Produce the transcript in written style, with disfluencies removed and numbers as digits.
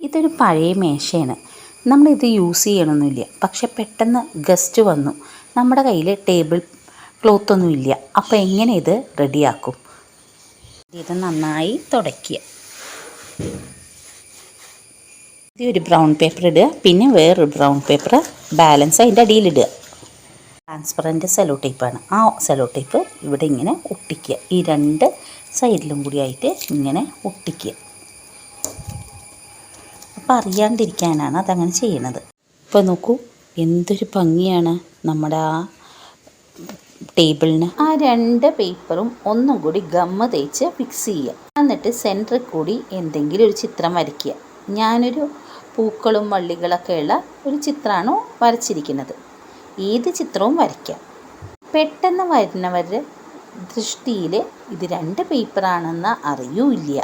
ഇതൊരു പഴയ മേശയാണ്. നമ്മളിത് യൂസ് ചെയ്യണമെന്നില്ല. പക്ഷെ പെട്ടെന്ന് ഗസ്റ്റ് വന്നു, നമ്മുടെ കയ്യിൽ ടേബിൾ ക്ലോത്തൊന്നുമില്ല. അപ്പോൾ എങ്ങനെ ഇത് റെഡിയാക്കും? ഇത് നന്നായി തുടയ്ക്കുക. ഇത് ഒരു ബ്രൗൺ പേപ്പർ ഇടുക, പിന്നെ വേറൊരു ബ്രൗൺ പേപ്പർ ബാലൻസ് അതിൻ്റെ അടിയിലിടുക. Transparent sello ടേപ്പാണ്. ആ സെലോ ടേപ്പ് ഇവിടെ ഇങ്ങനെ ഒട്ടിക്കുക. ഈ രണ്ട് സൈഡിലും കൂടി ആയിട്ട് ഇങ്ങനെ ഒട്ടിക്കുക. അപ്പോൾ അറിയാണ്ടിരിക്കാനാണ് അതങ്ങനെ ചെയ്യണത്. ഇപ്പോൾ നോക്കൂ, എന്തൊരു ഭംഗിയാണ് നമ്മുടെ ആ ടേബിളിന്. ആ രണ്ട് പേപ്പറും ഒന്നും കൂടി ഗമ്മ തേച്ച് ഫിക്സ് ചെയ്യുക. എന്നിട്ട് സെൻറ്ററിൽ കൂടി എന്തെങ്കിലും ഒരു ചിത്രം വരയ്ക്കുക. ഞാനൊരു പൂക്കളും വള്ളികളൊക്കെയുള്ള ഒരു ചിത്രമാണ് വരച്ചിരിക്കുന്നത്. ഏത് ചിത്രവും വരയ്ക്കാം. പെട്ടെന്ന് വരുന്നവരുടെ ദൃഷ്ടിയിൽ ഇത് രണ്ട് പേപ്പറാണെന്ന് അറിയൂല്ല.